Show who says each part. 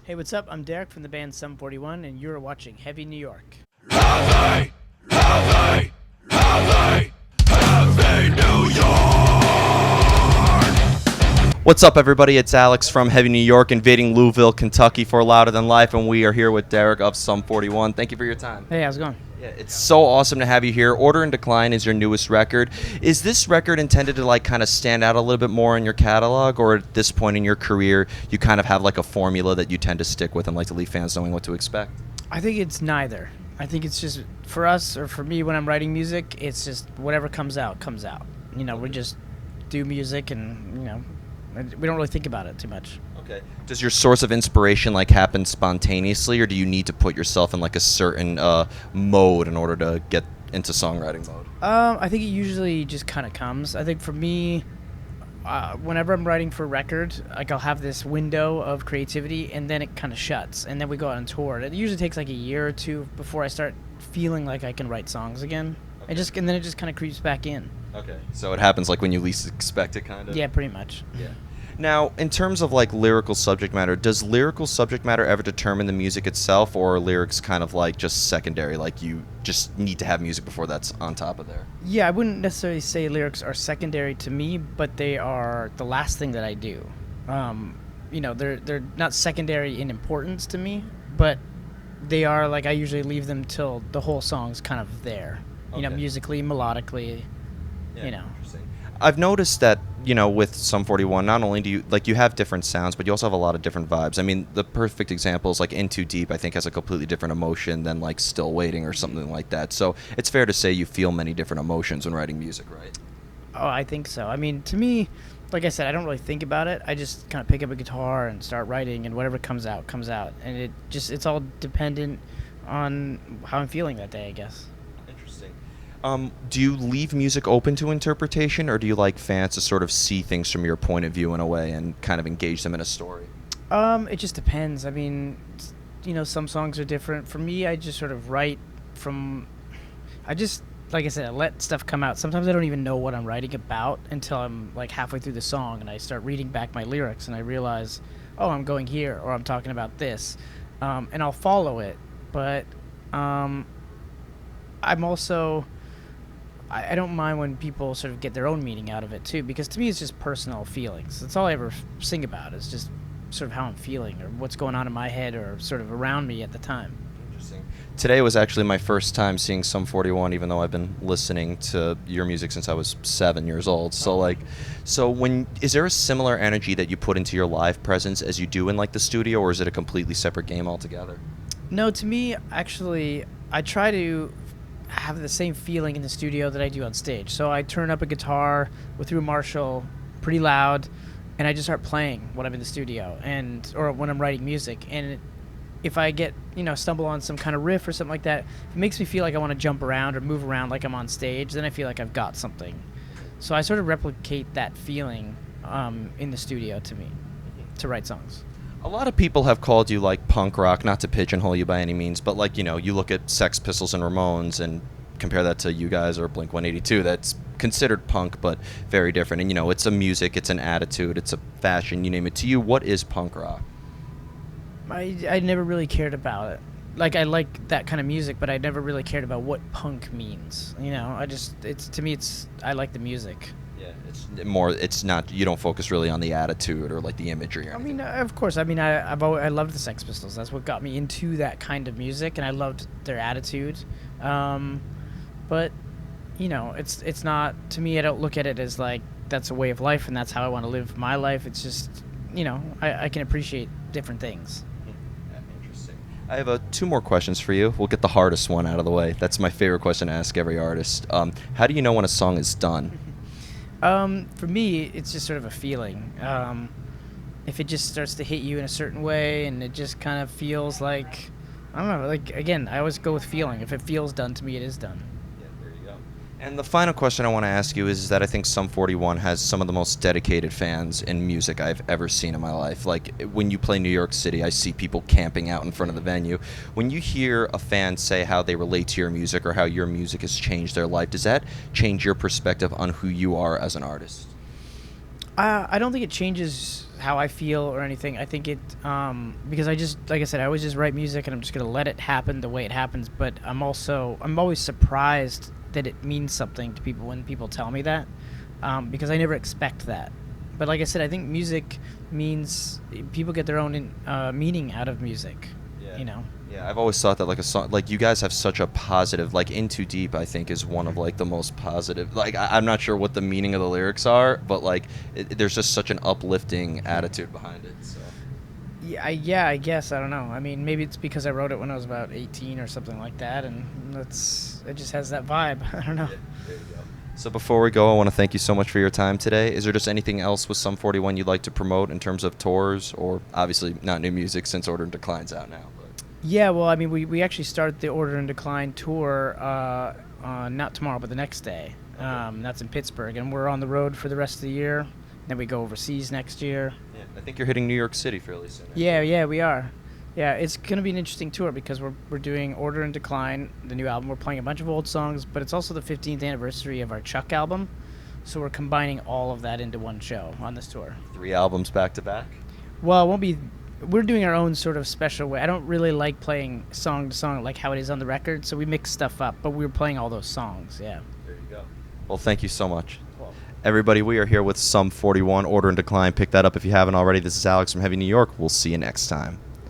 Speaker 1: Hey, what's up? I'm Derek from the band Sum 41, and you're watching Heavy New York.
Speaker 2: What's up, everybody? It's Alex from Heavy New York, invading Louisville, Kentucky for Louder Than Life, and we are here with Derek of Sum 41. Thank you for your time.
Speaker 1: Hey, how's it going?
Speaker 2: Yeah, it's so awesome to have you here. Order and Decline is your newest record. Is this record intended to kind of stand out a little bit more in your catalog, or at this point in your career, you kind of have like a formula that you tend to stick with and like to leave fans knowing what to expect?
Speaker 1: I think it's neither. I think it's just, for us, or for me, when I'm writing music, it's just whatever comes out, comes out. We just do music and, we don't really think about it too much.
Speaker 2: Okay. Does your source of inspiration happen spontaneously, or do you need to put yourself in a certain mode in order to get into songwriting mode?
Speaker 1: I think it usually just kind of comes. I think for me, whenever I'm writing for a record, I'll have this window of creativity, and then it kind of shuts, and then we go out on tour. It usually takes a year or two before I start feeling like I can write songs again.
Speaker 2: Okay.
Speaker 1: And then it just kind of creeps back in.
Speaker 2: Okay. So it happens when you least expect it, kind of?
Speaker 1: Yeah, pretty much.
Speaker 2: Yeah. Now, in terms of lyrical subject matter, does lyrical subject matter ever determine the music itself, or are lyrics kind of just secondary, you just need to have music before that's on top of there?
Speaker 1: Yeah, I wouldn't necessarily say lyrics are secondary to me, but they are the last thing that I do. They're not secondary in importance to me, but they are I usually leave them till the whole song's kind of there.
Speaker 2: Okay.
Speaker 1: Musically, melodically,
Speaker 2: Interesting. I've noticed that, with Sum 41, not only do you have different sounds, but you also have a lot of different vibes. I mean, the perfect example is In Too Deep, I think, has a completely different emotion than Still Waiting or something like that. So it's fair to say you feel many different emotions when writing music, right?
Speaker 1: Oh, I think so. I mean, to me, like I said, I don't really think about it. I just kind of pick up a guitar and start writing, and whatever comes out, comes out. And it's all dependent on how I'm feeling that day, I guess.
Speaker 2: Do you leave music open to interpretation, or do you like fans to sort of see things from your point of view in a way and kind of engage them in a story?
Speaker 1: It just depends. I mean, some songs are different. For me, I just sort of write like I said, I let stuff come out. Sometimes I don't even know what I'm writing about until I'm halfway through the song, and I start reading back my lyrics, and I realize, oh, I'm going here, or I'm talking about this, and I'll follow it. But I'm also... I don't mind when people sort of get their own meaning out of it, too, because to me it's just personal feelings. That's all I ever sing about, is just sort of how I'm feeling or what's going on in my head or sort of around me at the time.
Speaker 2: Interesting. Today was actually my first time seeing Sum 41, even though I've been listening to your music since I was 7 years old. So, is there a similar energy that you put into your live presence as you do in, the studio, or is it a completely separate game altogether?
Speaker 1: No, to me, actually, I try to have the same feeling in the studio that I do on stage. So I turn up a guitar through a Marshall pretty loud, and I just start playing when I'm in the studio or when I'm writing music. And if I stumble on some kind of riff or something like that, it makes me feel like I want to jump around or move around like I'm on stage. Then I feel like I've got something. So I sort of replicate that feeling in the studio to write songs.
Speaker 2: A lot of people have called you punk rock, not to pigeonhole you by any means, but you look at Sex Pistols and Ramones and compare that to you guys or Blink-182. That's considered punk, but very different. And it's a music, it's an attitude, it's a fashion, you name it. To you, what is punk rock?
Speaker 1: I never really cared about it. I like that kind of music, but I never really cared about what punk means. I like the music.
Speaker 2: Yeah, it's not, you don't focus really on the attitude or the imagery or anything.
Speaker 1: I mean, of course. I mean, I loved the Sex Pistols. That's what got me into that kind of music, and I loved their attitude. But it's not, to me, I don't look at it as that's a way of life and that's how I want to live my life. It's just, I can appreciate different things.
Speaker 2: Interesting. I have 2 more questions for you. We'll get the hardest one out of the way. That's my favorite question to ask every artist. How do you know when a song is done?
Speaker 1: For me, it's just sort of a feeling. If it just starts to hit you in a certain way and it just kind of feels I don't know, again, I always go with feeling. If it feels done to me, it is done.
Speaker 2: Yeah, there you go. And the final question I want to ask you is that I think Sum 41 has some of the most dedicated fans in music I've ever seen in my life. When you play New York City, I see people camping out in front of the venue. When you hear a fan say how they relate to your music or how your music has changed their life, does that change your perspective on who you are as an artist?
Speaker 1: I don't think it changes how I feel or anything. I think it because I just like I said, I always just write music and I'm just gonna let it happen the way it happens. But I'm always surprised that it means something to people when people tell me that, because I never expect that. But like I said, I think music means people get their own meaning out of music.
Speaker 2: Yeah.
Speaker 1: You know.
Speaker 2: Yeah, I've always thought that like a song, like you guys have such a positive, like In Too Deep, I think is one of like the most positive. Like I'm not sure what the meaning of the lyrics are, but like there's just such an uplifting attitude behind it. So.
Speaker 1: Yeah, I guess I don't know. I mean, maybe it's because I wrote it when I was about 18 or something like that, and it just has that vibe. I don't know.
Speaker 2: Yeah, there you go. So before we go, I want to thank you so much for your time today. Is there just anything else with Sum 41 you'd like to promote in terms of tours, or obviously not new music since Order and Decline's out now? But.
Speaker 1: Yeah, well, I mean, we actually start the Order and Decline tour not tomorrow, but the next day.
Speaker 2: Okay.
Speaker 1: That's in Pittsburgh, and we're on the road for the rest of the year. Then we go overseas next year.
Speaker 2: Yeah, I think you're hitting New York City fairly soon.
Speaker 1: Yeah, we are. Yeah, it's going to be an interesting tour because we're doing Order and Decline, the new album. We're playing a bunch of old songs, but it's also the 15th anniversary of our Chuck album. So we're combining all of that into one show on this tour.
Speaker 2: 3 albums back to back?
Speaker 1: Well, it won't be. We're doing our own sort of special way. I don't really like playing song to song like how it is on the record, so we mix stuff up, but we're playing all those songs, yeah.
Speaker 2: There you go. Well, thank you so much.
Speaker 1: Well,
Speaker 2: Everybody, we are here with Sum 41, Order and Decline. Pick that up if you haven't already. This is Alex from Heavy New York. We'll see you next time.